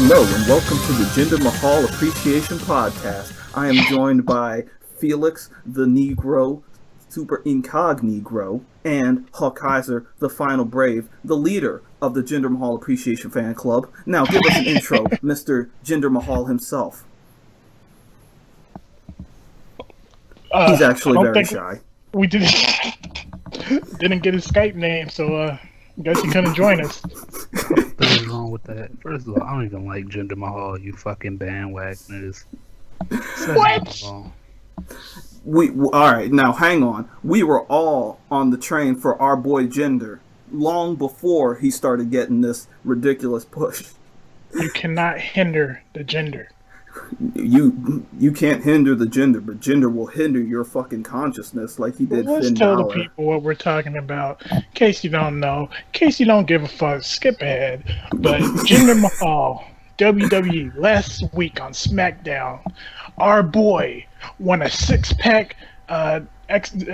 Hello and welcome to the Jinder Mahal Appreciation Podcast. I am joined by Felix the Negro, Super Incognegro, and Hawkeyser the Final Brave, the leader of the Jinder Mahal Appreciation Fan Club. Now give us an intro, Mr. Jinder Mahal himself. He's actually very shy. We didn't get his Skype name, so I guess he couldn't join us. What is wrong with that? First of all, I don't even like Jinder Mahal, you fucking bandwagoners. What? Alright, now hang on. We were all on the train for our boy Jinder long before he started getting this ridiculous push. You cannot hinder the gender. You can't hinder the gender, but gender will hinder your fucking consciousness like he did Let's Finn tell Balor. the people what we're talking about. In case you don't know, in case you don't give a fuck, skip ahead. But Jinder Mahal, WWE, last week on SmackDown, our boy won a six-pack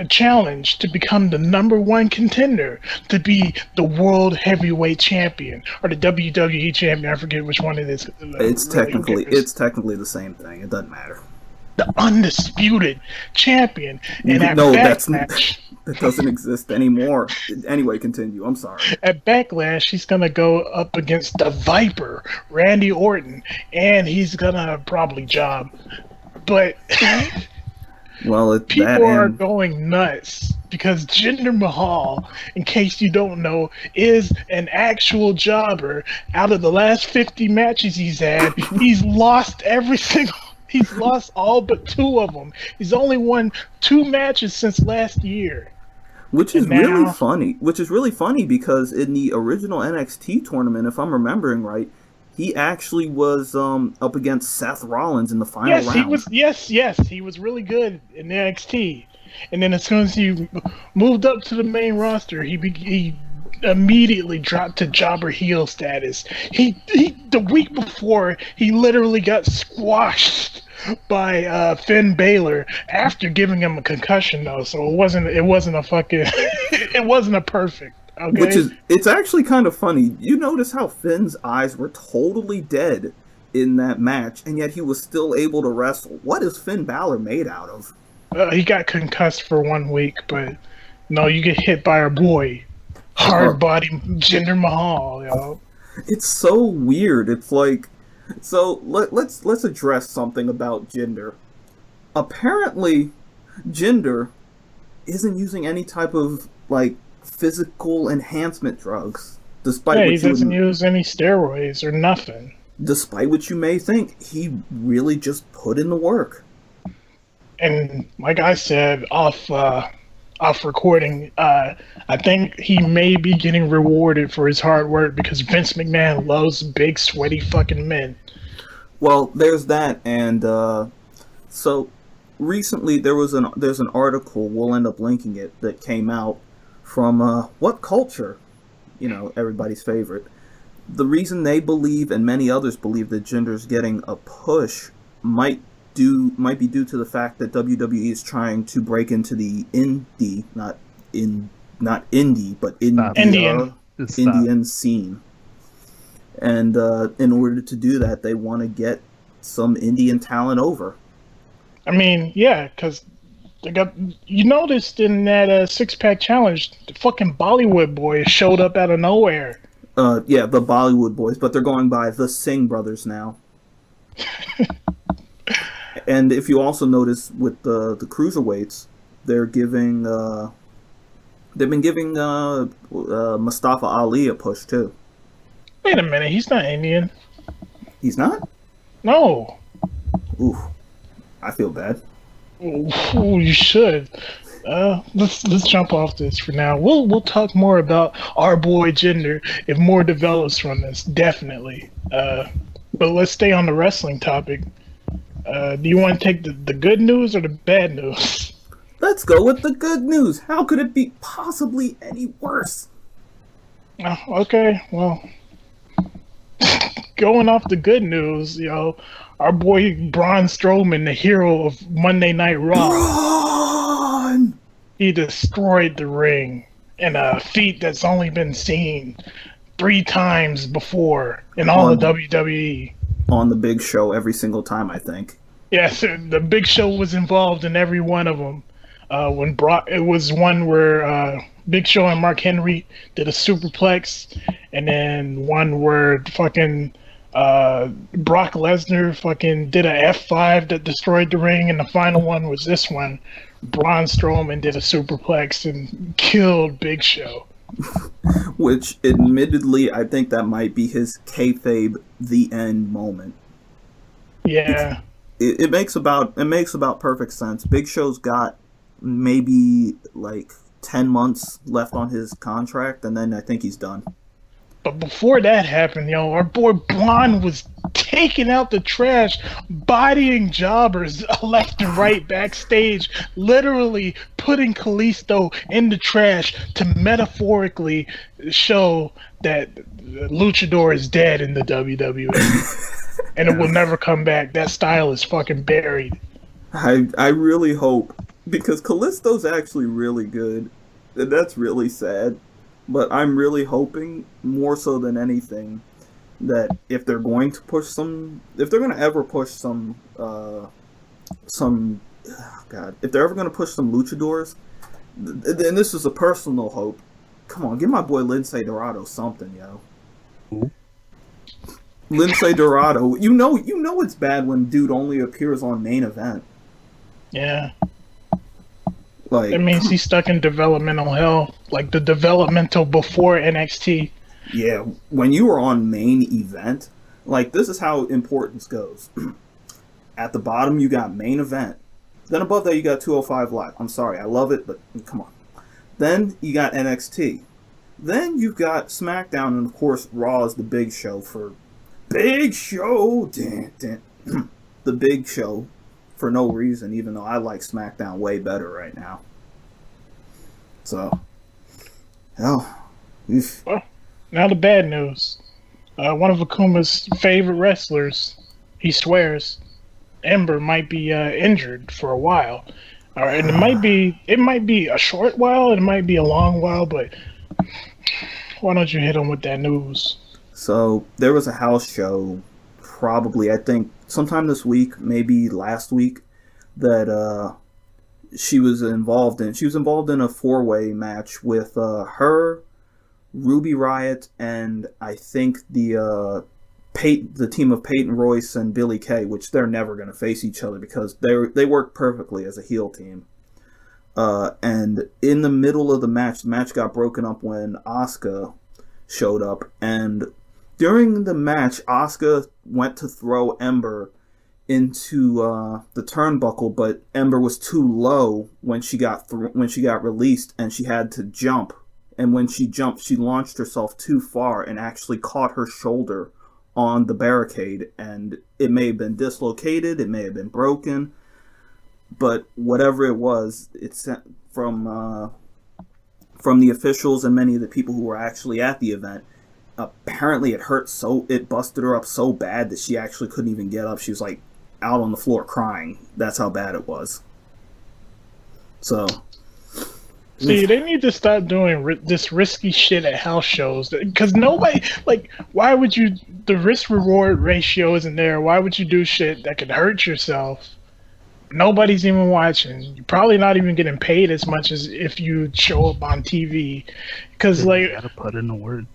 challenge to become the #1 contender to be the World Heavyweight Champion or the WWE Champion. I forget which one it is. It's technically the same thing. It doesn't matter. The undisputed champion in that match. That doesn't exist anymore. Anyway, continue. I'm sorry. At Backlash, he's going to go up against the Viper, Randy Orton, and he's going to probably job. But well, people are going nuts because Jinder Mahal, in case you don't know, is an actual jobber. Out of the last 50 matches he's had, he's lost every single. He's lost all but 2 of them. He's only won 2 matches since last year. Which is really funny. Which is really funny because in the original NXT tournament, if I'm remembering right, he actually was up against Seth Rollins in the final round. He was really good in NXT. And then as soon as he moved up to the main roster, he immediately dropped to jobber heel status. He the week before, he literally got squashed by Finn Balor after giving him a concussion though. So it wasn't a fucking it wasn't a perfect. Okay. It's actually kind of funny. You notice how Finn's eyes were totally dead in that match, and yet he was still able to wrestle. What is Finn Balor made out of? He got concussed for 1 week, but no, you get hit by our boy, hard body Jinder Mahal. Yo. It's so weird. It's like, so let's address something about Jinder. Apparently, Jinder isn't using any type of like physical enhancement drugs, despite he doesn't use any steroids or nothing. Despite what you may think, he really just put in the work. And like I said off recording, I think he may be getting rewarded for his hard work because Vince McMahon loves big, sweaty fucking men. Well, there's that, and so recently there's an article, we'll end up linking it, that came out from What Culture, everybody's favorite. The reason they believe, and many others believe, that Jinder's getting a push might be due to the fact that WWE is trying to break into the indie, not indie, but Indian scene. And in order to do that, they want to get some Indian talent over. I mean, yeah, because you noticed in that 6-pack challenge, the fucking Bollywood boys showed up out of nowhere. Yeah, the Bollywood boys, but they're going by the Singh brothers now. And if you also notice with the cruiserweights, they've been giving Mustafa Ali a push too. Wait a minute, he's not Indian. He's not? No. Ooh, I feel bad. Ooh, you should. Let's jump off this for now. We'll talk more about our boy Jinder if more develops from this, definitely. But let's stay on the wrestling topic. Do you want to take the good news or the bad news? Let's go with the good news. How could it be possibly any worse? Okay, well, going off the good news, our boy Braun Strowman, the hero of Monday Night Raw. Braun! He destroyed the ring in a feat that's only been seen 3 times before in all of WWE. On the Big Show every single time, I think. Yes, the Big Show was involved in every one of them. It was one where Big Show and Mark Henry did a superplex, and then one where fucking Brock Lesnar fucking did a F5 that destroyed the ring, and the final one was this one. Braun Strowman did a superplex and killed Big Show. Which, admittedly, I think that might be his kayfabe the end moment. Yeah. It makes about perfect sense. Big Show's got maybe like 10 months left on his contract, and then I think he's done. But before that happened, our boy Braun was taking out the trash, bodying jobbers left and right backstage, literally putting Kalisto in the trash to metaphorically show that Luchador is dead in the WWE. And it will never come back. That style is fucking buried. I really hope, because Kalisto's actually really good, and that's really sad. But I'm really hoping, more so than anything, that if they're going to ever push some luchadors, then this is a personal hope. Come on, give my boy Lince Dorado something, yo. Who? Lince Dorado. You know it's bad when dude only appears on main event. Yeah. Like, it means he's stuck in developmental hell, like the developmental before NXT. Yeah, when you were on main event, like, this is how importance goes. At the bottom, you got main event. Then above that, you got 205 Live. I'm sorry, I love it, but come on. Then you got NXT. Then you've got SmackDown, and of course, Raw is the big show for Big Show. The Big Show. For no reason, even though I like SmackDown way better right now. So, hell. Well, now the bad news. One of Akuma's favorite wrestlers, he swears, Ember might be injured for a while. All right, and it might be a short while, it might be a long while, but why don't you hit him with that news? So, there was a house show, probably, I think, sometime this week, maybe last week, that she was involved in. She was involved in a 4-way match with her, Ruby Riott, and I think the team of Peyton Royce and Billie Kay, which they're never going to face each other because they work perfectly as a heel team. And in the middle of the match got broken up when Asuka showed up, and during the match, Asuka went to throw Ember into the turnbuckle, but Ember was too low when she got released, and she had to jump. And when she jumped, she launched herself too far and actually caught her shoulder on the barricade, and it may have been dislocated, it may have been broken, but whatever it was, it's from the officials and many of the people who were actually at the event. Apparently it hurt it busted her up so bad that she actually couldn't even get up. She was like out on the floor crying. That's how bad it was. So, see, they need to stop doing this risky shit at house shows, because nobody, like, why would you, the risk reward ratio isn't there. Why would you do shit that could hurt yourself? Nobody's even watching. You're probably not even getting paid as much as if you show up on TV, because like, you gotta put in the work.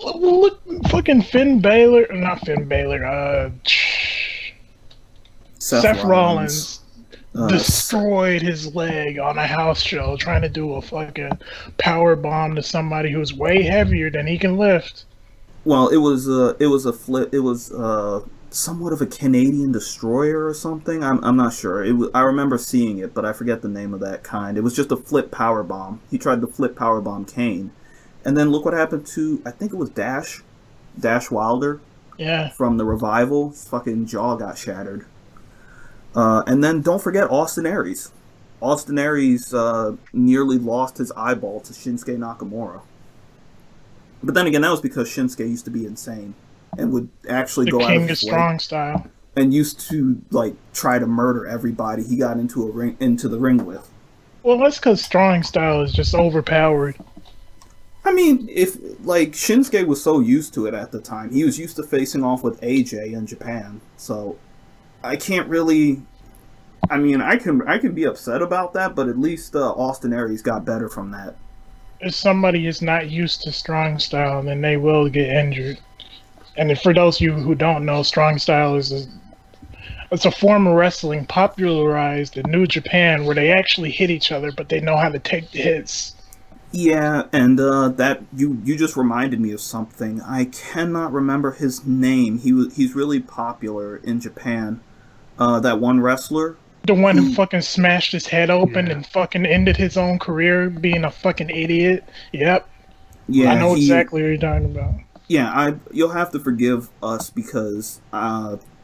Look, fucking Seth Rollins destroyed his leg on a house show trying to do a fucking power bomb to somebody who's way heavier than he can lift. Well, it was a flip. It was somewhat of a Canadian destroyer or something. I'm not sure. I remember seeing it, but I forget the name of that kind. It was just a flip power bomb. He tried to flip power bomb Kane. And then look what happened to, I think it was Dash Wilder. Yeah. From the Revival. His fucking jaw got shattered. And then don't forget Austin Aries. Austin Aries nearly lost his eyeball to Shinsuke Nakamura. But then again, that was because Shinsuke used to be insane and would actually go out of his way. The King of Strong style. And used to like try to murder everybody he got into the ring with. Well, that's because Strong style is just overpowered. I mean, if like Shinsuke was so used to it at the time, he was used to facing off with AJ in Japan. So I can't really. I mean, I can be upset about that, but at least Austin Aries got better from that. If somebody is not used to strong style, then they will get injured. And for those of you who don't know, strong style it's a form of wrestling popularized in New Japan where they actually hit each other, but they know how to take the hits. Yeah, and that you just reminded me of something. I cannot remember his name. He's really popular in Japan. That one wrestler. The one who fucking smashed his head open and fucking ended his own career being a fucking idiot. Yep. Yeah, I know exactly what you're talking about. Yeah, you'll have to forgive us because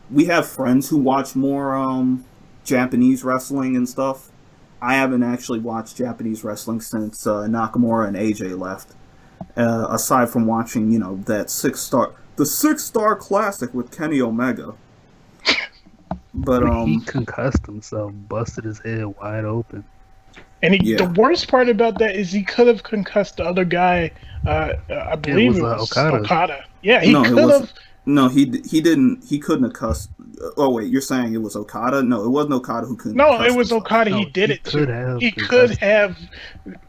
we have friends who watch more Japanese wrestling and stuff. I haven't actually watched Japanese wrestling since Nakamura and AJ left. Aside from watching, that the 6-star classic with Kenny Omega. But he concussed himself, busted his head wide open. And the worst part about that is he could have concussed the other guy. I believe it was Okada. Yeah, he could have. No, he didn't. He couldn't have cussed. Oh wait, you're saying it was Okada? No, it wasn't Okada who couldn't. No, it was Okada. He did it too. He could have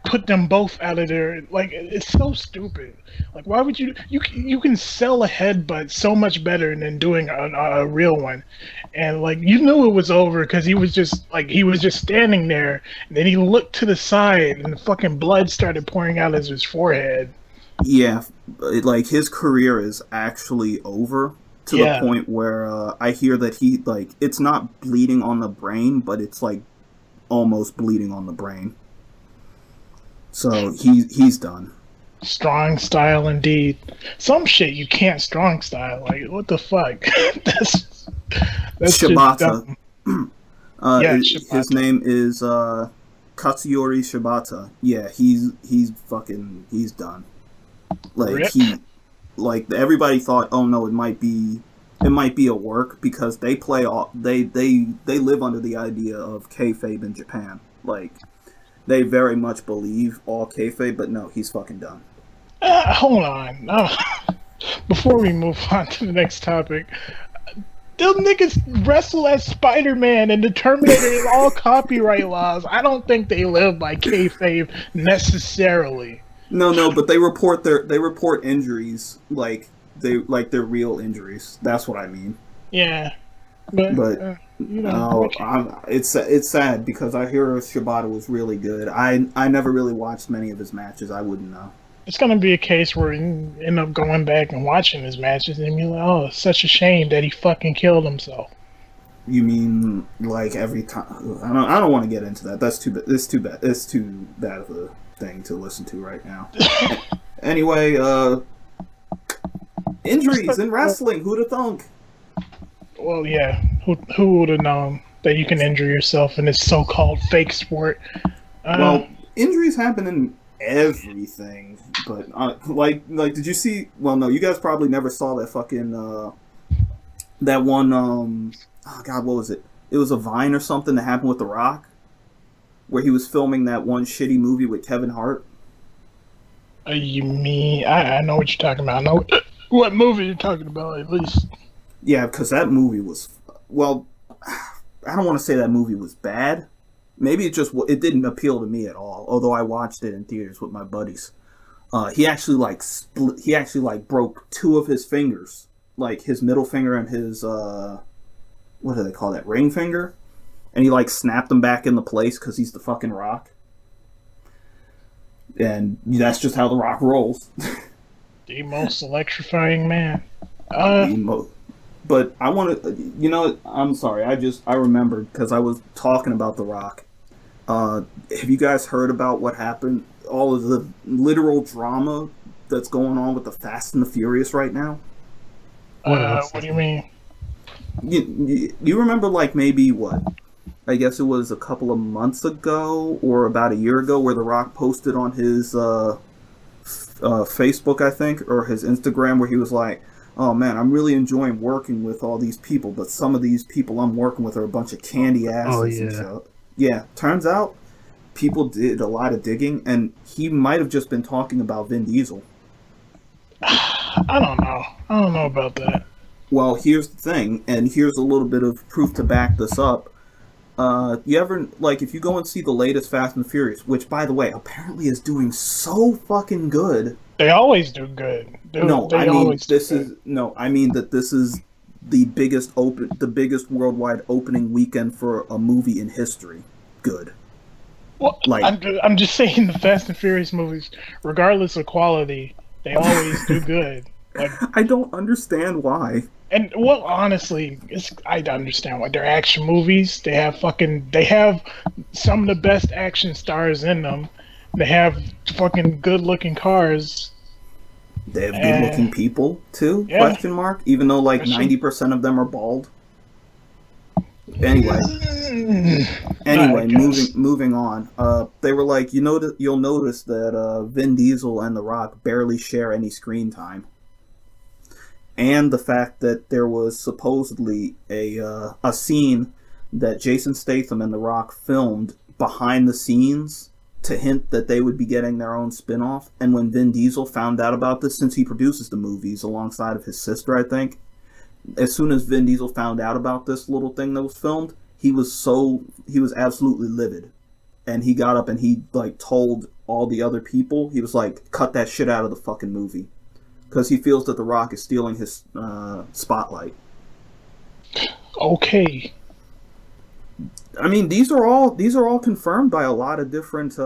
put them both out of there. Like, it's so stupid. Like, why would you can sell a headbutt so much better than doing a real one. And like, you knew it was over because he was just standing there, and then he looked to the side, and the fucking blood started pouring out of his forehead. Yeah, like his career is actually over to the point where I hear that he it's not bleeding on the brain, but it's like almost bleeding on the brain. So he's done. Strong style indeed. Some shit you can't strong style. Like, what the fuck? that's Shibata. Shibata. His name is Katsuyori Shibata. Yeah, he's done. Like everybody thought, oh no, it might be a work because they play all they live under the idea of kayfabe in Japan. Like they very much believe all kayfabe, but no, he's fucking done. Hold on. Before we move on to the next topic, them niggas wrestle as Spider-Man and the Terminator is all copyright laws. I don't think they live by kayfabe necessarily. No, but they report injuries like they're real injuries. That's what I mean. Yeah, but it's sad because I hear Shibata was really good. I never really watched many of his matches. I wouldn't know. It's gonna be a case where you end up going back and watching his matches and be like, oh, it's such a shame that he fucking killed himself. You mean like every time? I don't want to get into that. That's too bad. It's too bad. It's too bad of a thing to listen to right now. Anyway, injuries in wrestling. Who'd have thunk? Well, yeah. Who would have known that you can injure yourself in this so-called fake sport? Well, injuries happen in everything, but like, did you see? Well, no, you guys probably never saw that fucking that one. Oh God, what was it? It was a Vine or something that happened with The Rock, where he was filming that one shitty movie with Kevin Hart. You mean I know what you're talking about. I know what movie you're talking about, at least. Yeah, because that movie was, well, I don't want to say that movie was bad. Maybe it didn't appeal to me at all. Although I watched it in theaters with my buddies. He actually broke two of his fingers, like his middle finger and his what do they call that, ring finger, and he snapped them back into place because he's the fucking Rock. And that's just how The Rock rolls. The most electrifying man. But I want to, I'm sorry. I remembered because I was talking about The Rock. Have you guys heard about what happened? All of the literal drama that's going on with the Fast and the Furious right now? What do you mean? You remember maybe what? I guess it was a couple of months ago or about a year ago where The Rock posted on his Facebook, I think, or his Instagram, where he was like, oh man, I'm really enjoying working with all these people, but some of these people I'm working with are a bunch of candy asses. Oh, yeah. And so, yeah, turns out people did a lot of digging, and he might have just been talking about Vin Diesel. I don't know. I don't know about that. Well, here's the thing, and here's a little bit of proof to back this up. You ever, like, if you go and see the latest Fast and Furious, which, by the way, apparently is doing so fucking good. They always do good. I mean that this is the biggest worldwide opening weekend for a movie in history. Good. Well, like, I'm just saying the Fast and Furious movies, regardless of quality, they always do good. Like, I don't understand why. And well, honestly, I understand why. They're action movies. They have some of the best action stars in them. They have fucking good-looking cars. They have good-looking people too? Yeah. Question mark. Even though like 90% of them are bald. Anyway, moving on. They were like, you'll notice that Vin Diesel and The Rock barely share any screen time. And the fact that there was supposedly a scene that Jason Statham and The Rock filmed behind the scenes to hint that they would be getting their own spin-off. And when Vin Diesel found out about this, since he produces the movies alongside of his sister, I think, as soon as Vin Diesel found out about this little thing that was filmed, he was absolutely livid. And he got up and he like told all the other people, he was like, cut that shit out of the fucking movie. Because he feels that The Rock is stealing his spotlight. Okay. I mean, these are all confirmed by a lot of different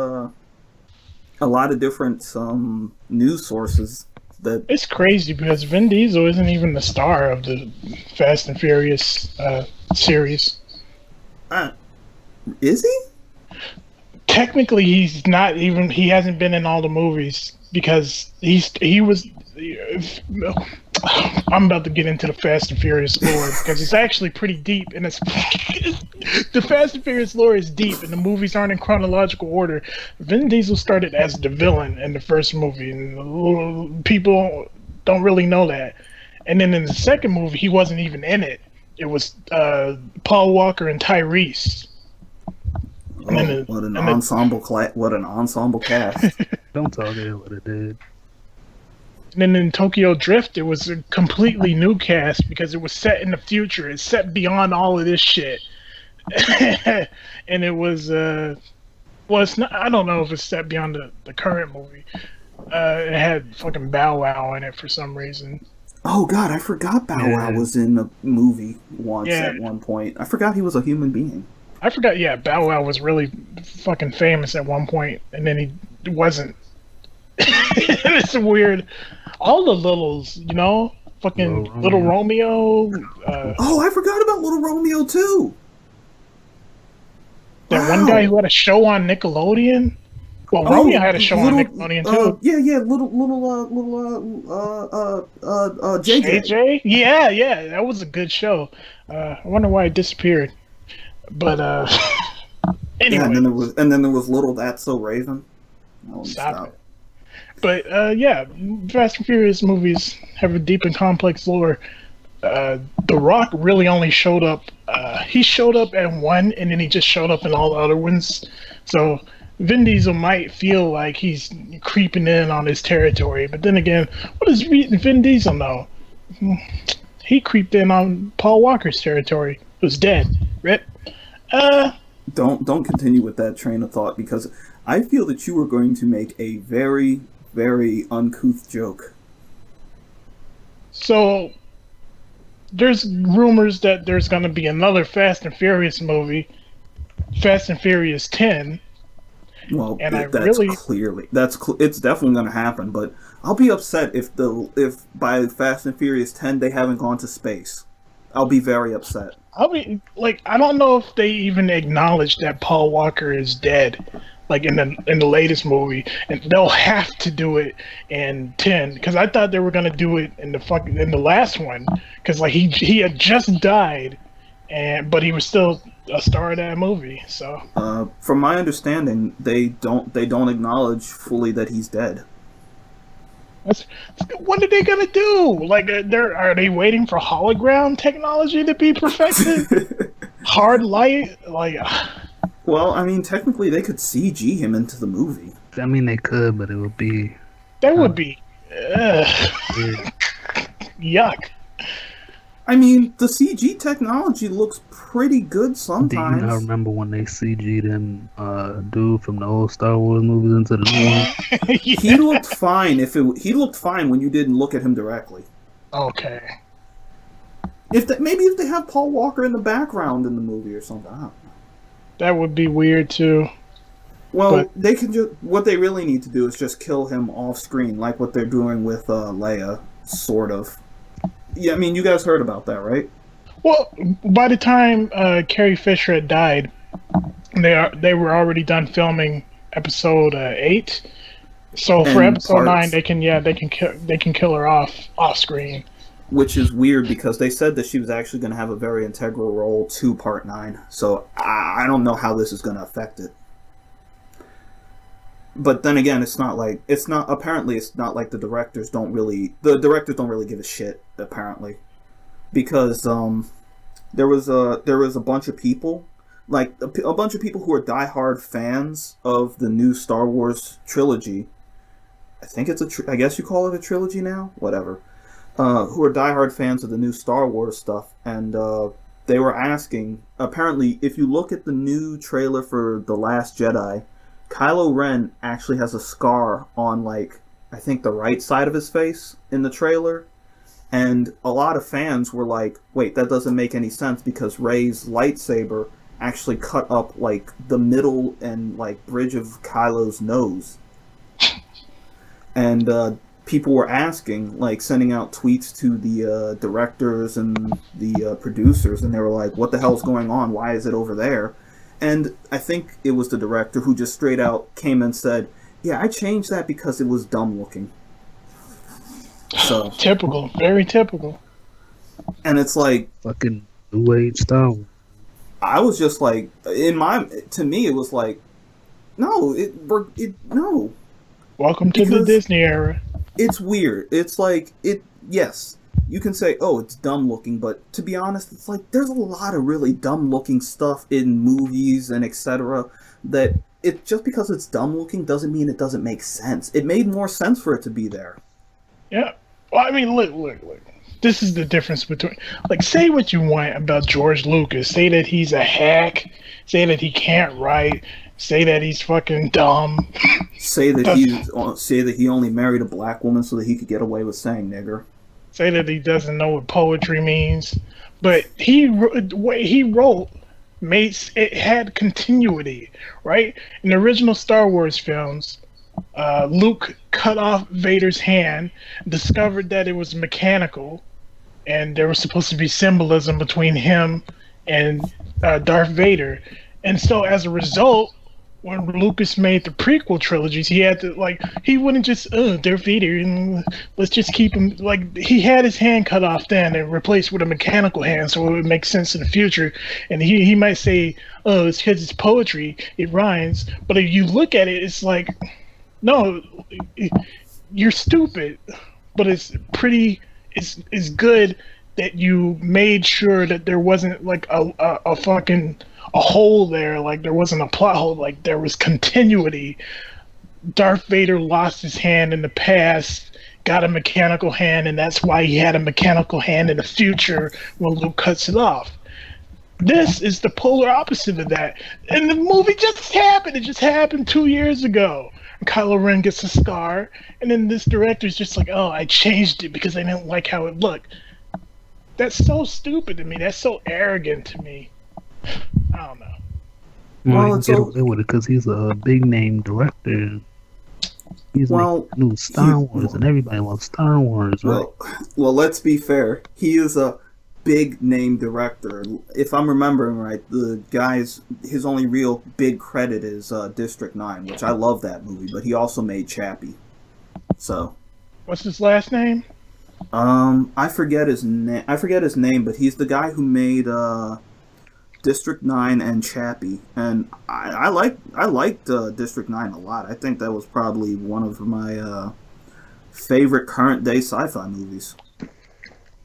news sources. That it's crazy because Vin Diesel isn't even the star of the Fast and Furious series. Is he? Technically, he's not even. He hasn't been in all the movies because he was. I'm about to get into the Fast and Furious lore because it's actually pretty deep, and it's the Fast and Furious lore is deep, and the movies aren't in chronological order. Vin Diesel started as the villain in the first movie, and people don't really know that. And then in the second movie, he wasn't even in it. It was Paul Walker and Tyrese. What an ensemble cast! Don't tell me what it did. And then in Tokyo Drift, it was a completely new cast because it was set in the future. It's set beyond all of this shit. And it was, it's not, I don't know if it's set beyond the current movie. It had fucking Bow Wow in it for some reason. Oh god, I forgot Bow Wow was in the movie once at one point. I forgot he was a human being. I forgot, Bow Wow was really fucking famous at one point, and then he wasn't. It's weird. All the littles, fucking Little Romeo. I forgot about Little Romeo too. That one guy who had a show on Nickelodeon. Well, Romeo had a show on Nickelodeon too. Little JJ. Yeah, that was a good show. I wonder why it disappeared. But anyway. Yeah, and then there was Little That's So Raven. Stop it. But Fast and Furious movies have a deep and complex lore. The Rock really only showed up. He showed up at one, and then he just showed up in all the other ones. So Vin Diesel might feel like he's creeping in on his territory, but then again, what does Vin Diesel know? He creeped in on Paul Walker's territory. Who's dead. Rip. Don't continue with that train of thought because I feel that you were going to make a very, very uncouth joke. So, there's rumors that there's going to be another Fast and Furious movie, Fast and Furious 10. Well, and it's definitely going to happen. But I'll be upset if by Fast and Furious 10 they haven't gone to space. I'll be very upset. I don't know if they even acknowledge that Paul Walker is dead. Like in the latest movie, and they'll have to do it in 10 because I thought they were gonna do it in the last one because like he had just died, but he was still a star of that movie. So from my understanding, they don't acknowledge fully that he's dead. What are they gonna do? Like, are they waiting for hologram technology to be perfected? Hard light, like. Well, I mean, technically they could CG him into the movie. I mean, they could, but it would be That would be weird. yuck. I mean, the CG technology looks pretty good Do sometimes. you not remember when they CG'd him, dude from the old Star Wars movies into the new one? He looked fine he looked fine when you didn't look at him directly. Okay. Maybe if they have Paul Walker in the background in the movie or something. I don't know. That would be weird too. Well, But- they can what they really need to do is just kill him off screen, like what they're doing with Leia, sort of. Yeah, I mean, you guys heard about that, right? Well, by the time Carrie Fisher had died, they were already done filming episode 8. So for And episode parts. 9, they can kill her off screen. Which is weird because they said that she was actually going to have a very integral role to Part 9. So I don't know how this is going to affect it. But then again, apparently it's not like the directors don't really give a shit, apparently. Because there was a bunch of people, like a bunch of people who are diehard fans of the new Star Wars trilogy. I think I guess you call it a trilogy now? Whatever. Who are diehard fans of the new Star Wars stuff, and they were asking, apparently, if you look at the new trailer for The Last Jedi, Kylo Ren actually has a scar on, like, I think the right side of his face in the trailer, and a lot of fans were like, wait, that doesn't make any sense because Rey's lightsaber actually cut up, like, the middle and, like, bridge of Kylo's nose. And, people were asking, like, sending out tweets to the directors and the producers, and they were like, what the hell's going on? Why is it over there? And I think it was the director who just straight out came and said, yeah, I changed that because it was dumb looking. So Typical, very typical. And it's like, Fucking New Age Star Wars. I was just like, to me, it was like, no. Welcome to the Because- Disney era. It's weird. It's like, yes, you can say, oh, it's dumb looking, but to be honest, it's like, there's a lot of really dumb looking stuff in movies and etc. that just because it's dumb looking doesn't mean it doesn't make sense. It made more sense for it to be there. Yeah. Well, I mean, look. This is the difference between, like, say what you want about George Lucas. Say that he's a hack. Say that he can't write. Say that he's fucking dumb. Say that he only married a black woman so that he could get away with saying nigger. Say that he doesn't know what poetry means. But what he wrote it had continuity, right? In the original Star Wars films, Luke cut off Vader's hand, discovered that it was mechanical, and there was supposed to be symbolism between him and Darth Vader. And so as a result, when Lucas made the prequel trilogies, he had to, like, he wouldn't just, Darth Vader, and let's just keep him, like, he had his hand cut off then and replaced with a mechanical hand so it would make sense in the future. And he might say, oh, it's because it's poetry, it rhymes. But if you look at it, it's like, no, you're stupid. But it's good that you made sure that there wasn't, like, a fucking a hole there, like there wasn't a plot hole, like there was continuity. Darth Vader lost his hand in the past, got a mechanical hand, and that's why he had a mechanical hand in the future when Luke cuts it off. This is the polar opposite of that. And the movie just happened. It just happened 2 years ago. And Kylo Ren gets a scar, and then this director's just like, oh, I changed it because I didn't like how it looked. That's so stupid to me. That's so arrogant to me. I don't know. Well, Get away with it because he's a big name director. He's making new Star Wars, and everybody loves Star Wars, right? Well, let's be fair. He is a big name director. If I'm remembering right, the guy's his only real big credit is District 9, which I love that movie. But he also made Chappie. So, what's his last name? I forget his name, but he's the guy who made District 9 and Chappie, and I liked District 9 a lot. I think that was probably one of my favorite current day sci-fi movies.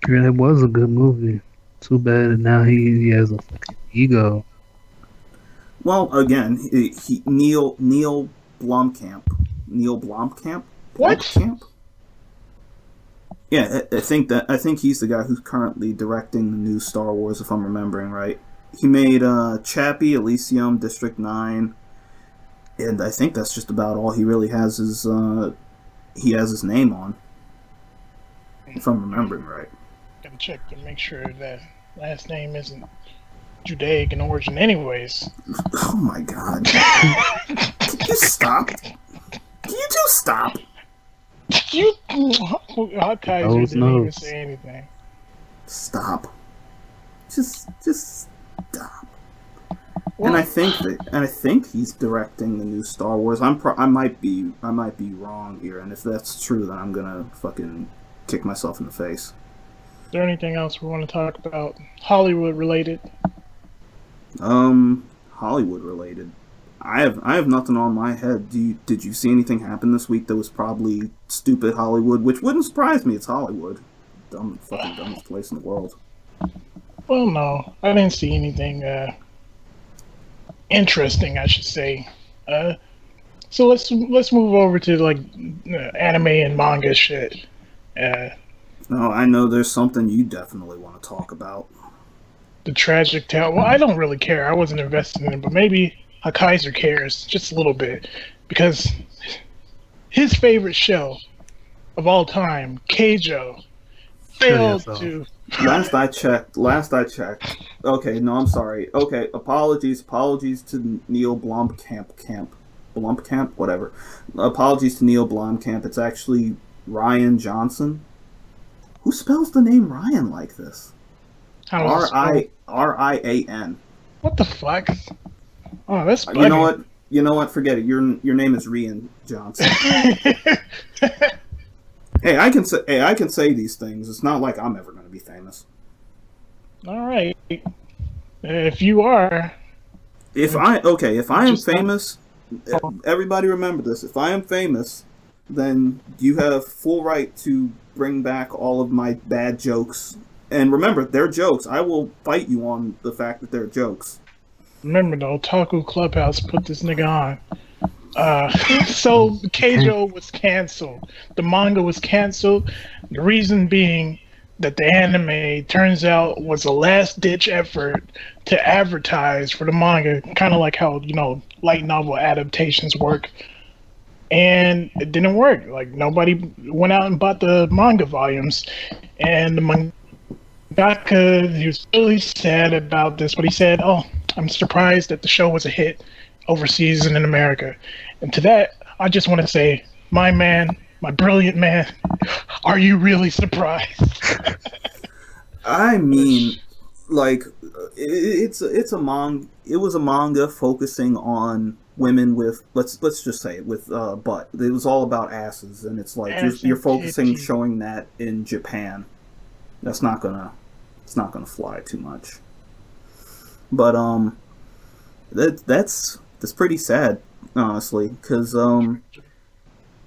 Yeah, it was a good movie. Too bad now he has a fucking ego. Well, again, Neil Blomkamp. Neil Blomkamp? What? Blomkamp? Yeah, I think he's the guy who's currently directing the new Star Wars, if I'm remembering right. He made Chappie, Elysium, District 9, and I think that's just about all he really has his name on, if I'm remembering right. Gotta check to make sure that last name isn't Judaic in origin anyways. Oh my god. Can you stop? Can you just stop? You Hot Keijo didn't even say anything. Stop. Just stop. What? And I think he's directing the new Star Wars. I might be wrong here, and if that's true, then I'm gonna fucking kick myself in the face. Is there anything else we want to talk about? Hollywood related? Hollywood related. I have nothing on my head. Did you see anything happen this week that was probably stupid Hollywood? Which wouldn't surprise me. It's Hollywood. Dumbest place in the world. Well, no, I didn't see anything interesting, I should say. So let's move over to like anime and manga shit. No, I know there's something you definitely want to talk about. The tragic tale. Well, I don't really care. I wasn't invested in it, but maybe Kaiser cares just a little bit because his favorite show of all time, Keijo, failed to. Last I checked. Okay, no, I'm sorry. Okay, apologies to Neil Blomkamp, whatever. Apologies to Neil Blomkamp. It's actually Ryan Johnson. Who spells the name Ryan like this? R-I-A-N. What the fuck? Oh, that's funny. You know what? Forget it. Your name is Rian Johnson. Hey, I can say these things. It's not like I'm ever going to be famous. All right. If you are. If I am famous, everybody remember this. If I am famous, then you have full right to bring back all of my bad jokes. And remember, they're jokes. I will fight you on the fact that they're jokes. Remember, the Otaku Clubhouse put this nigga on. So Keijo was canceled. The manga was canceled. The reason being that the anime, turns out, was a last-ditch effort to advertise for the manga, kind of like how, light novel adaptations work. And it didn't work. Like, nobody went out and bought the manga volumes. And the mangaka, he was really sad about this, but he said, I'm surprised that the show was a hit overseas and in America. And to that, I just want to say, my man, my brilliant man, are you really surprised? I mean, like, it was a manga focusing on women with, let's just say it, with butt. It was all about asses, and it's like you're focusing, showing that in Japan. It's not gonna fly too much. But that's pretty sad, honestly, because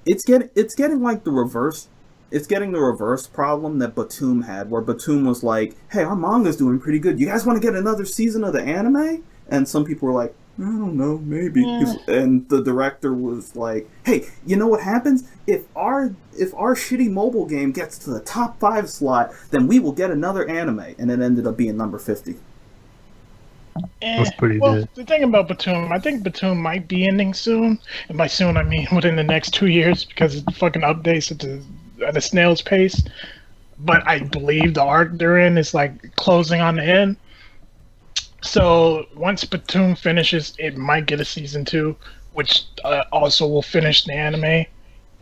it's getting like the reverse. It's getting the reverse problem that Batum had, where Batum was like, "Hey, our manga's doing pretty good. You guys want to get another season of the anime?" And some people were like, "I don't know, maybe." Yeah. And the director was like, "Hey, you know what happens? If our shitty mobile game gets to the top 5 slot, then we will get another anime." And it ended up being number 50. That's pretty good. The thing about Batum, I think Batum might be ending soon. And by soon, I mean within the next 2 years, because it fucking updates at a snail's pace. But I believe the arc they're in is like closing on the end. So once Batum finishes, it might get a season 2, which also will finish the anime,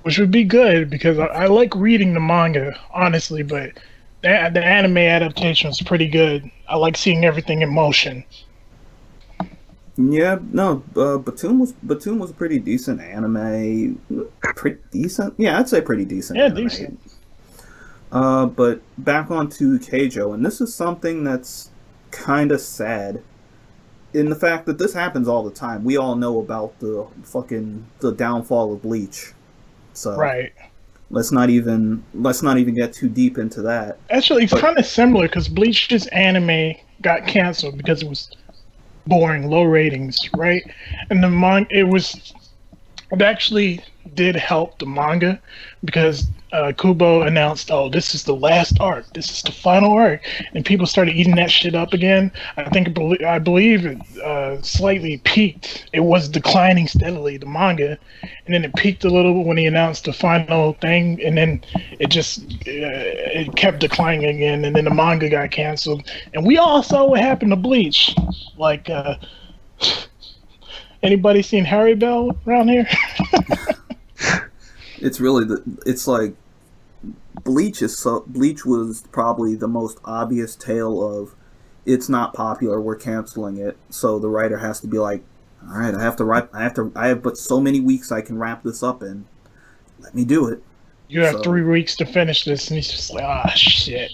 which would be good because I like reading the manga, honestly, but the anime adaptation is pretty good. I like seeing everything in motion. Yeah, no, Batum was a pretty decent anime. Pretty decent? Yeah, I'd say pretty decent. Yeah, anime. Decent. But back onto Keijo, and this is something that's kind of sad in the fact that this happens all the time. We all know about the downfall of Bleach. So right. Let's not even get too deep into that. Actually, it's kind of similar because Bleach's anime got canceled because it was boring, low ratings, right? And it actually did help the manga because Kubo announced, "Oh, this is the last arc. This is the final arc," and people started eating that shit up again. I believe it slightly peaked. It was declining steadily, the manga, and then it peaked a little when he announced the final thing, and then it kept declining again, and then the manga got canceled. And we all saw what happened to Bleach. Like, anybody seen Harry Bell around here? It's like Bleach was probably the most obvious tale of it's not popular, we're canceling it, so the writer has to be like, all right, I have but so many weeks I can wrap this up in. Let me do it. You have 3 weeks to finish this, and he's just like, ah, shit.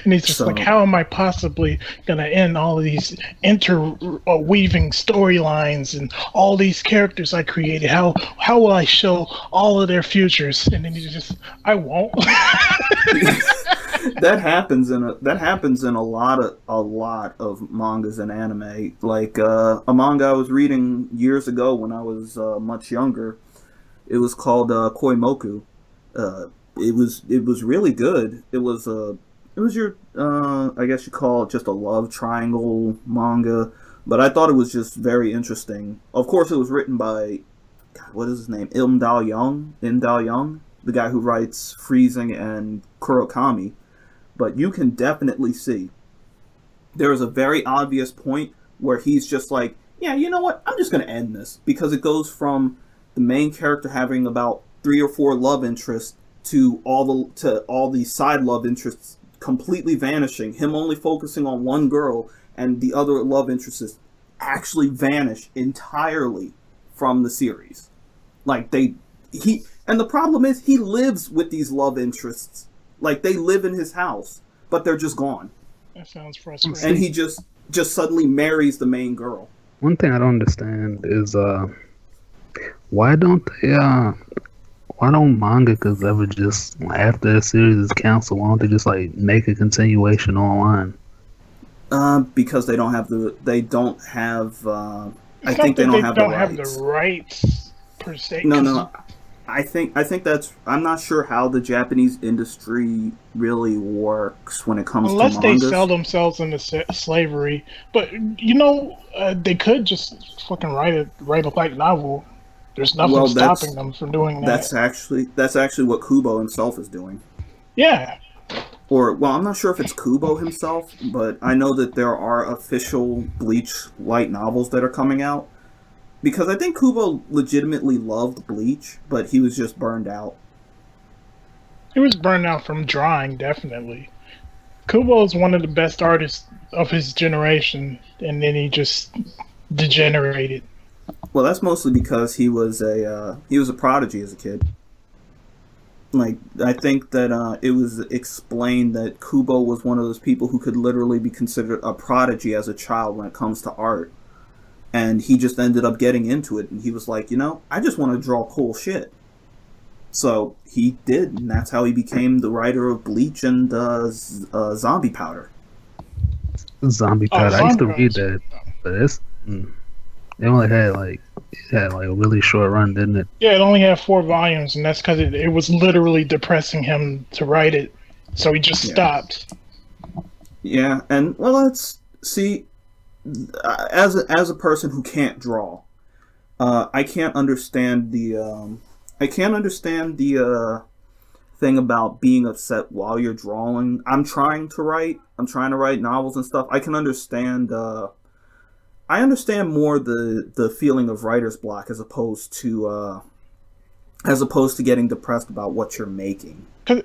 And he's just like, how am I possibly going to end all of these interweaving storylines and all these characters I created? How will I show all of their futures? And then he's just, I won't. That happens in a lot of mangas and anime. Like a manga I was reading years ago when I was much younger. It was called Koimoku. It was really good. It was your I guess you call it just a love triangle manga, but I thought it was just very interesting. Of course, it was written by, God, what is his name? Im Dal-young, the guy who writes Freezing and Kurokami. But you can definitely see there is a very obvious point where he's just like, yeah, you know what? I'm just going to end this, because it goes from the main character having about 3 or 4 love interests to all the side love interests completely vanishing. Him only focusing on one girl, and the other love interests actually vanish entirely from the series. Like and the problem is he lives with these love interests. Like they live in his house, but they're just gone. That sounds frustrating. And he just suddenly marries the main girl. One thing I don't understand is why don't mangakas ever just, after a series is canceled, why don't they just like make a continuation online? Because they don't have the rights per se. No. I think that's, I'm not sure how the Japanese industry really works when it comes to mangas. Unless they sell themselves into slavery. But they could just fucking write a light novel. There's nothing stopping them from doing that. That's actually what Kubo himself is doing. Yeah. I'm not sure if it's Kubo himself, but I know that there are official Bleach light novels that are coming out. Because I think Kubo legitimately loved Bleach, but he was just burned out. He was burned out from drawing, definitely. Kubo is one of the best artists of his generation, and then he just degenerated. Well, that's mostly because he was a prodigy as a kid. Like, I think that it was explained that Kubo was one of those people who could literally be considered a prodigy as a child when it comes to art. And he just ended up getting into it, and he was like, I just want to draw cool shit. So he did, and that's how he became the writer of Bleach and Zombie Powder. Zombie Powder, I used to read that, but it only had a really short run, didn't it? Yeah, it only had 4 volumes, and that's because it was literally depressing him to write it, so he just stopped. Yeah, and let's see. As a person who can't draw, I can't understand the thing about being upset while you're drawing. I'm trying to write novels and stuff. I can understand. I understand more the feeling of writer's block as opposed to getting depressed about what you're making. Cause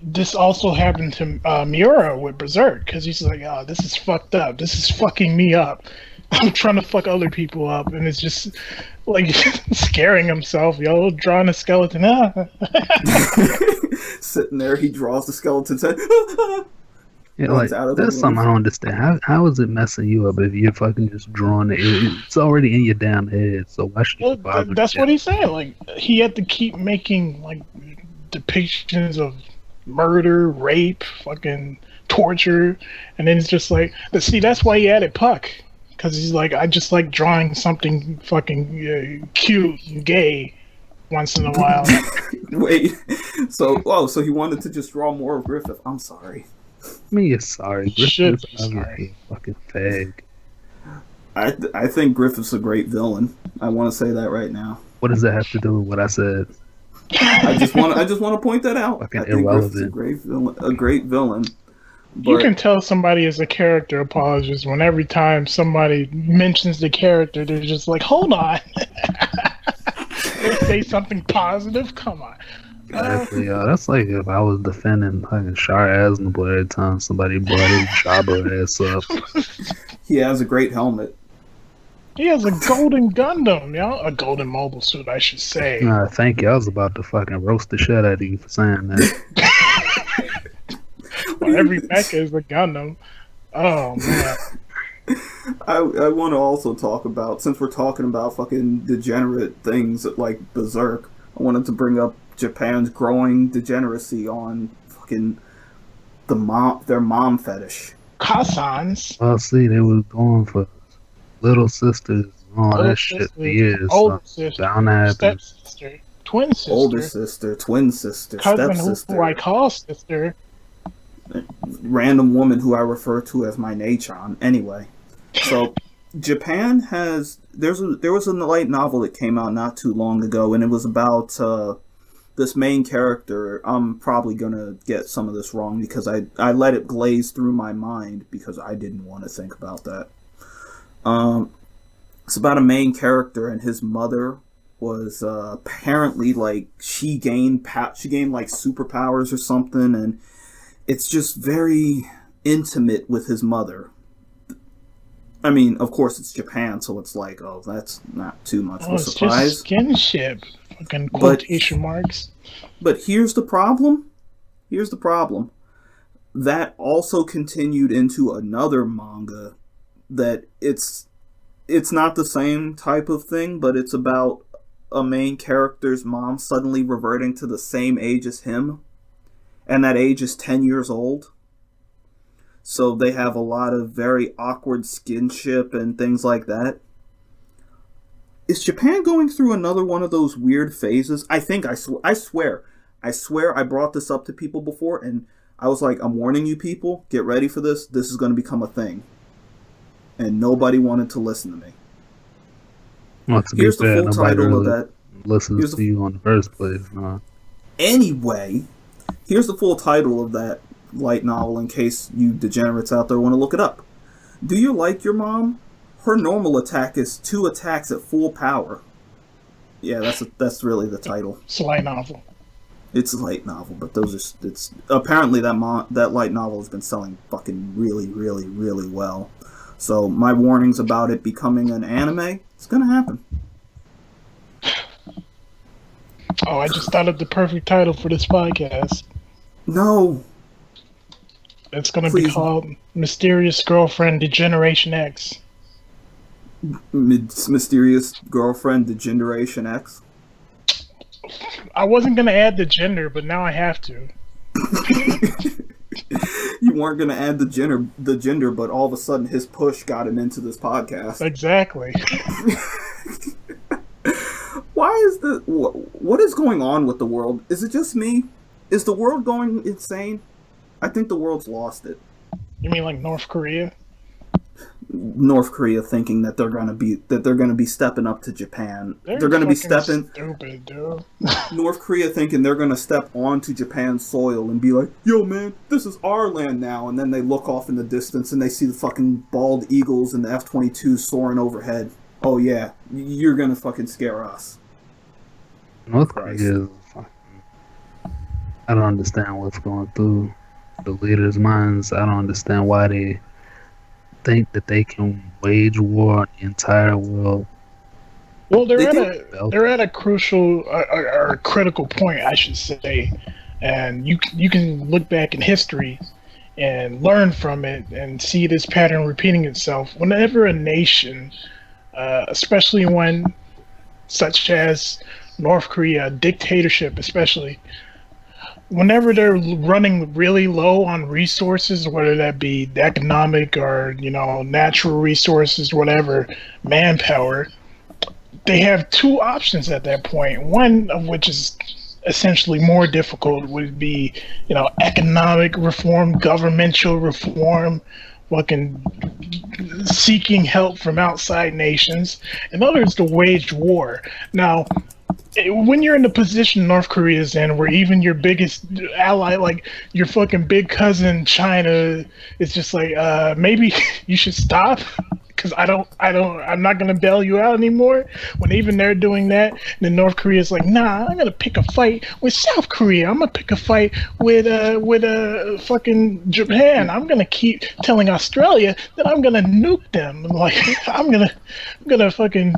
this also happened to Miura with Berserk, because he's like, oh, this is fucked up. This is fucking me up. I'm trying to fuck other people up, and it's just like scaring himself, drawing a skeleton. Sitting there, he draws the skeleton's head. Yeah, that's something I don't understand. How is it messing you up if you're fucking just drawing it? It's already in your damn head, so why should you bother? That's what he's saying. Like, he had to keep making depictions of murder, rape, fucking torture, and then it's just like, see, that's why he added Puck, because he's like, I just like drawing something fucking cute and gay once in a while. Wait, so he wanted to just draw more of Griffith. I'm sorry. Me is sorry. Griffith's a fucking fag. I think Griffith's a great villain. I want to say that right now. What does that have to do with what I said? I just want to point that out. Fucking I think irrelevant. Griffith's a great villain. You can tell somebody is a character apologist when every time somebody mentions the character, they're just like, hold on. They say something positive? Come on. Exactly, that's like if I was defending fucking Shar Aznavour every time somebody brought his Jabba ass up. He has a great helmet. He has a golden Gundam, yo. A golden mobile suit, I should say. Thank you. I was about to fucking roast the shit out of you for saying that. Well, every mecha is a Gundam. Oh, man. I want to also talk about, since we're talking about fucking degenerate things like Berserk, I wanted to bring up Japan's growing degeneracy on fucking their mom fetish. Kasans. Well, see, they was going for little sisters and all that shit for years. Older sister, down there, stepsister, twin sister, older sister, twin sister, cousin stepsister, who I call sister, random woman who I refer to as my Nachon. Anyway, so Japan has there was a light novel that came out not too long ago, and it was about this main character. I'm probably gonna get some of this wrong because I let it glaze through my mind because I didn't want to think about that. It's about a main character, and his mother was apparently like she gained like superpowers or something, and it's just very intimate with his mother. I mean, of course, it's Japan, so it's like, oh, that's not too much of a surprise. Just skinship, fucking quotation marks. But here's the problem. That also continued into another manga that it's not the same type of thing, but it's about a main character's mom suddenly reverting to the same age as him, and that age is 10 years old. So they have a lot of very awkward skinship and things like that. Is Japan going through another one of those weird phases? I think I swear I brought this up to people before, and I was like, I'm warning you people, get ready for this. This is going to become a thing. And nobody wanted to listen to me. Well, to here's be fair, the full title of that. Listens to you in the first place. Anyway, here's the full title of that light novel in case you degenerates out there want to look it up. Do you like your mom? Her normal attack is 2 attacks at full power. Yeah, that's really the title. It's a light novel. It's a light novel, but it's apparently that light novel has been selling fucking really, really, really well. So my warnings about it becoming an anime, it's gonna happen. Oh, I just thought of the perfect title for this podcast. No. It's gonna be called Mysterious Girlfriend D-Jinder-ation X. Mysterious Girlfriend D-Jinder-ation X? I wasn't gonna add the gender, but now I have to. You weren't going to add the gender, but all of a sudden his push got him into this podcast. Exactly. What is going on with the world? Is it just me? Is the world going insane? I think the world's lost it. You mean like North Korea? North Korea thinking that they're gonna be stepping up to Japan. They're gonna be stepping. Stupid, dude. North Korea thinking they're gonna step onto Japan's soil and be like, "Yo, man, this is our land now." And then they look off in the distance and they see the fucking bald eagles and the F-22 soaring overhead. Oh yeah, you're gonna fucking scare us. North Korea. I don't understand what's going through the leaders' minds. I don't understand why they think that they can wage war on the entire world. Well, they're at a crucial or critical point, I should say, and you can look back in history and learn from it and see this pattern repeating itself. Whenever a nation, especially when, such as North Korea, dictatorship especially, whenever they're running really low on resources, whether that be economic or natural resources, whatever, manpower, they have two options at that point. One of which is essentially more difficult would be, economic reform, governmental reform, fucking seeking help from outside nations, and other is to wage war. Now, when you're in the position North Korea is in, where even your biggest ally, like your fucking big cousin China, is just like, maybe you should stop, because I'm not gonna bail you out anymore. When even they're doing that, then North Korea's like, nah, I'm gonna pick a fight with South Korea. I'm gonna pick a fight with fucking Japan. I'm gonna keep telling Australia that I'm gonna nuke them. Like I'm gonna fucking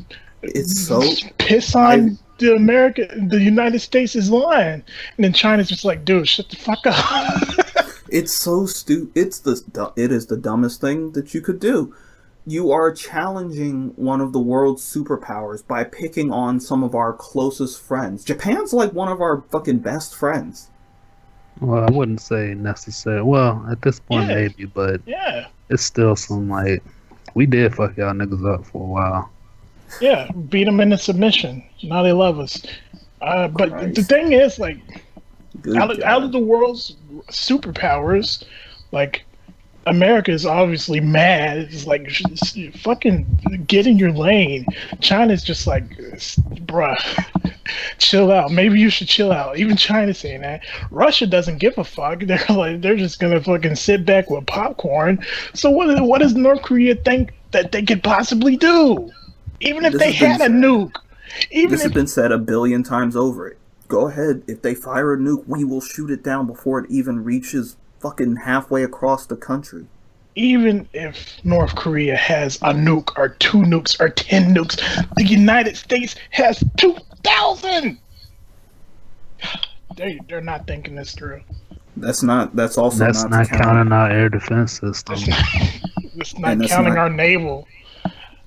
piss on the United States is lying, and then China's just like, dude, shut the fuck up. It's so stupid. It is the dumbest thing that you could do. You are challenging one of the world's superpowers by picking on some of our closest friends. Japan's like one of our fucking best friends. Well, I wouldn't say necessary. Well, at this point, maybe, but it's still some like we did fuck y'all niggas up for a while. Yeah, beat them into submission. Now they love us. But the thing is, like, out of the world's superpowers, like, America is obviously mad. It's like, fucking get in your lane. China's just like, bruh, chill out. Maybe you should chill out. Even China's saying that. Russia doesn't give a fuck. They're just gonna fucking sit back with popcorn. So what does North Korea think that they could possibly do? Even if they had a nuke. This has been said a billion times over. Go ahead. If they fire a nuke, we will shoot it down before it even reaches fucking halfway across the country. Even if North Korea has a nuke or 2 nukes or 10 nukes, the United States has 2,000. They're not thinking this through. That's not counting our air defense system. That's not counting our naval.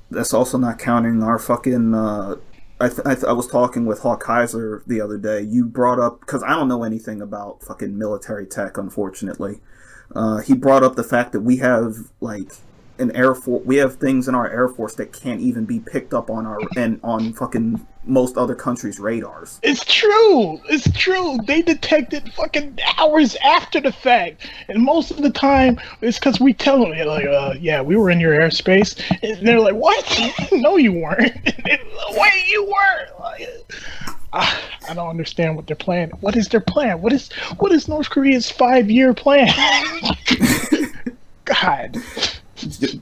That's also not counting our fucking. I was talking with Hawk Kaiser the other day. You brought up, because I don't know anything about fucking military tech, unfortunately. He brought up the fact that we have like an air force. We have things in our air force that can't even be picked up on on fucking most other countries' radars. It's true. It's true. They detected fucking hours after the fact, and most of the time it's because we tell them, like, yeah, we were in your airspace, and they're like, what? No, you weren't. Wait, you were. Like, I don't understand what they're planning. What is their plan? What is North Korea's 5-year plan? God.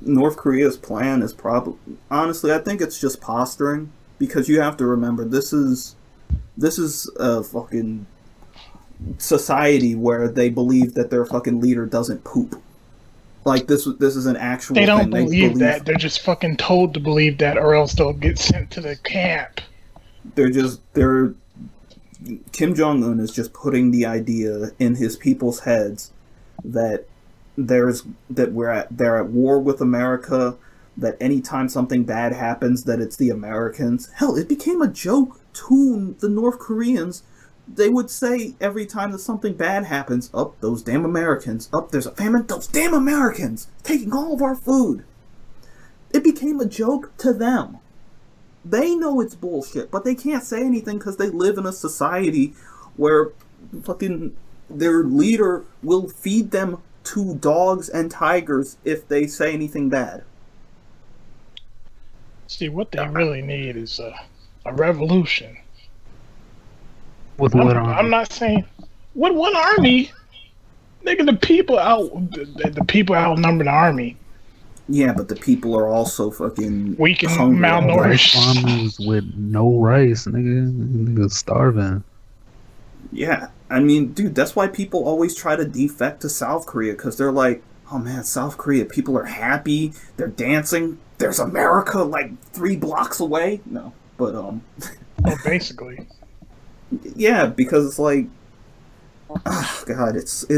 North Korea's plan is probably, honestly, I think it's just posturing, because you have to remember this is a fucking society where they believe that their fucking leader doesn't poop. Like this is an actual thing. They don't thing. believe that. They're just fucking told to believe that, or else they'll get sent to the camp. They're Kim Jong-un is just putting the idea in his people's heads that they're at war with America, that anytime something bad happens that it's the Americans. Hell, it became a joke to the North Koreans. They would say every time that something bad happens, those damn Americans, there's a famine, those damn Americans taking all of our food. It became a joke to them. They know it's bullshit, but they can't say anything because they live in a society where fucking their leader will feed them to dogs and tigers if they say anything bad. See, what they really need is a revolution. With what army? I'm not saying with one army. Nigga, the people outnumber the army. Yeah, but the people are also fucking weak and hungry. malnourished. Farmers with no rice, nigga starving. Yeah, I mean, dude, that's why people always try to defect to South Korea, because they're like, oh man, South Korea, people are happy, they're dancing, there's America like 3 blocks away. No, but well, basically. Yeah, because it's like, oh god, that's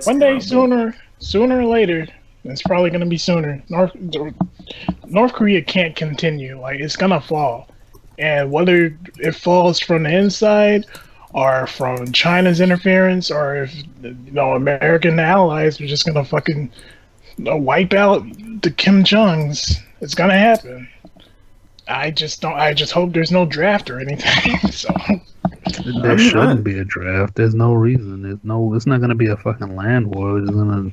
one day sooner or later. It's probably going to be sooner. North Korea can't continue. Like, it's going to fall. And whether it falls from the inside are from China's interference, or if American allies are just gonna fucking wipe out the Kim Jongs. It's gonna happen. I just hope there's no draft or anything. So there shouldn't be a draft. There's no reason. It's not gonna be a fucking land war. It's gonna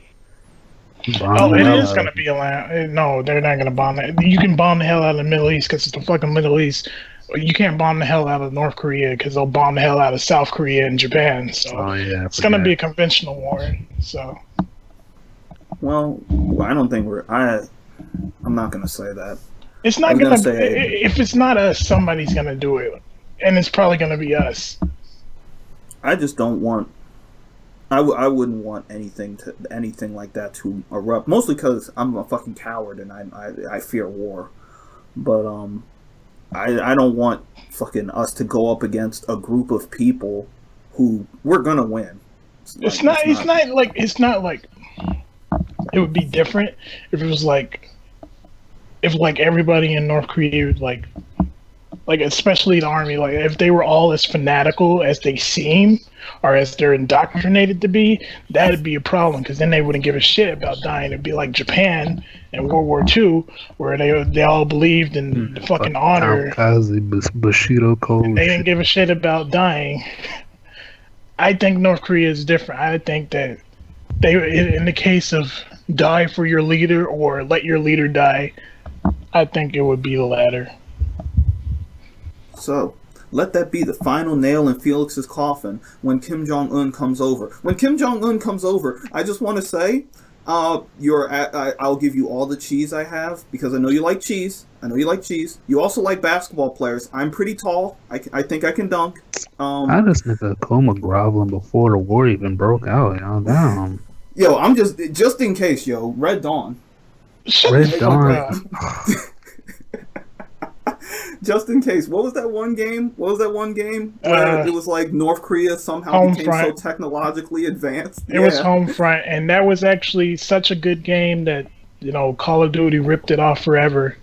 bomb. It is gonna be a land. No, they're not gonna bomb that. You can bomb the hell out of the Middle East because it's the fucking Middle East. You can't bomb the hell out of North Korea because they'll bomb the hell out of South Korea and Japan. So it's gonna be a conventional war. So. Well, I don't think I'm not gonna say that. It's not gonna. If it's not us, somebody's gonna do it, and it's probably gonna be us. I just don't want. I wouldn't want anything like that to erupt. Mostly because I'm a fucking coward and I fear war. But I don't want fucking us to go up against a group of people who we're gonna win. It's not like it would be different if it was like everybody in North Korea would like especially the army, like if they were all as fanatical as they seem or as they're indoctrinated to be, that'd be a problem because then they wouldn't give a shit about dying. It'd be like Japan in World War II where they all believed in the fucking honor. Bushido code. They didn't give a shit about dying. I think North Korea is different. I think that they, in the case of die for your leader or let your leader die, I think it would be the latter. So, let that be the final nail in Felix's coffin when Kim Jong-un comes over. When Kim Jong-un comes over, I just want to say, I'll give you all the cheese I have, because I know you like cheese. You also like basketball players. I'm pretty tall. I think I can dunk. I just nigga coma groveling before the war even broke out, damn. Yo, I'm just in case, Red Dawn. Red Dawn. Just in case. What was that one game? Where it was like North Korea somehow became so technologically advanced? It was Homefront, and that was actually such a good game that, Call of Duty ripped it off forever.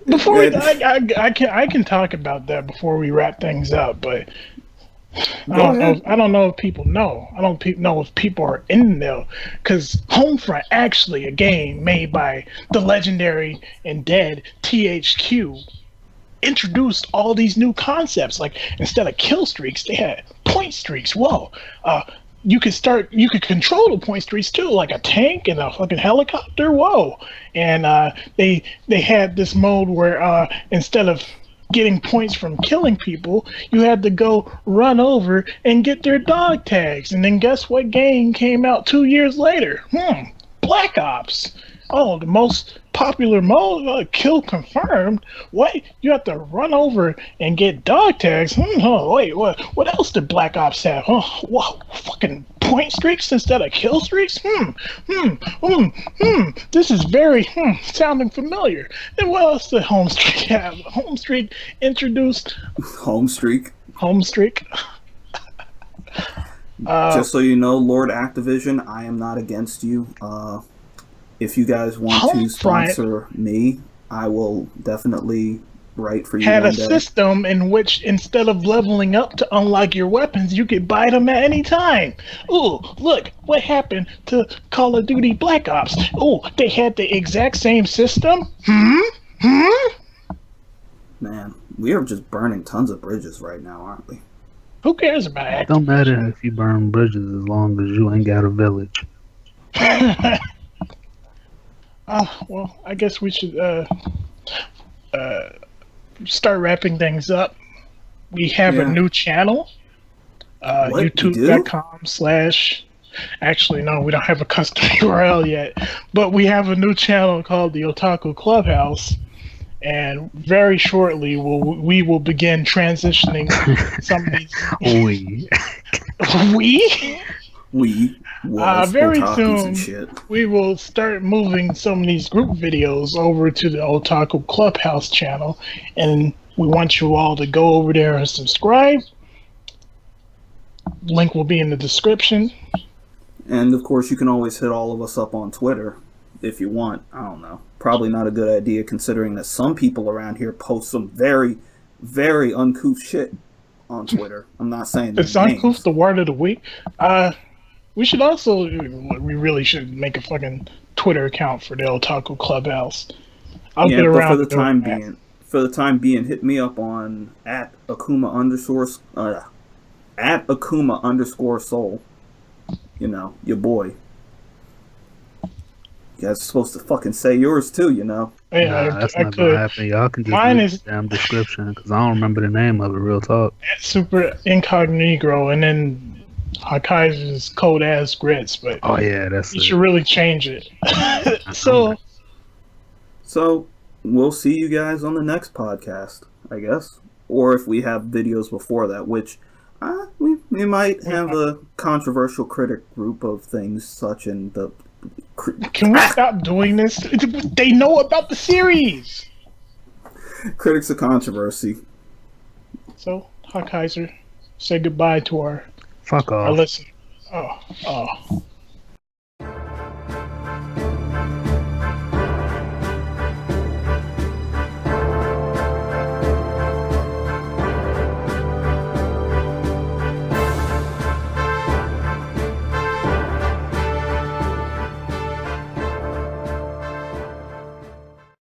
Before I can talk about that before we wrap things up, but I don't know if people know. I don't know if people are in there, because Homefront, actually a game made by the legendary and dead THQ, introduced all these new concepts. Like, instead of kill streaks, they had point streaks. Whoa. You could control the point streaks too, like a tank and a fucking helicopter. Whoa. And they had this mode where instead of getting points from killing people, you had to go run over and get their dog tags. And then guess what game came out 2 years later? Black Ops. Oh, the most popular mode, kill confirmed. What? You have to run over and get dog tags? Oh, wait, what else did Black Ops have? Oh, what, fucking point streaks instead of kill streaks? This is very sounding familiar. And what else did Home Streak have? Home Streak introduced Home Streak. Just so you know, Lord Activision, I am not against you. If you guys want to sponsor me, I will definitely write for you. Had a system in which instead of leveling up to unlock your weapons, you could buy them at any time. Ooh, look what happened to Call of Duty Black Ops. Ooh, they had the exact same system. Man, we are just burning tons of bridges right now, aren't we? Who cares about Activision? It don't matter if you burn bridges as long as you ain't got a village. Well, I guess we should start wrapping things up. We have a new channel, youtube.com/. Actually, no, we don't have a custom URL yet, but we have a new channel called the Otaku Clubhouse, and very shortly we will begin transitioning some of these. Very soon, we will start moving some of these group videos over to the Otaku Clubhouse channel, and we want you all to go over there and subscribe. Link will be in the description. And of course, you can always hit all of us up on Twitter if you want. I don't know. Probably not a good idea considering that some people around here post some very, very uncouth shit on Twitter. I'm not saying it's uncouth. The word of the week. We should also. We really should make a fucking Twitter account for the Otaku Clubhouse. I'll get around. But for the time being, hit me up on at Akuma_soul. You know, your boy. You guys are supposed to fucking say yours too, you know. Yeah, that's not gonna happen. Y'all can just read the damn description because I don't remember the name of it. Real talk. Super Incognito, and then Hakai's cold ass grits. But oh yeah, that's. You should really change it. So we'll see you guys on the next podcast, I guess, or if we have videos before that, which we might have a controversial critic group of things such in the. Can we stop doing this? They know about the series. Critics of controversy. So, Kaiser, say goodbye to our. Fuck off. Our listen. Oh.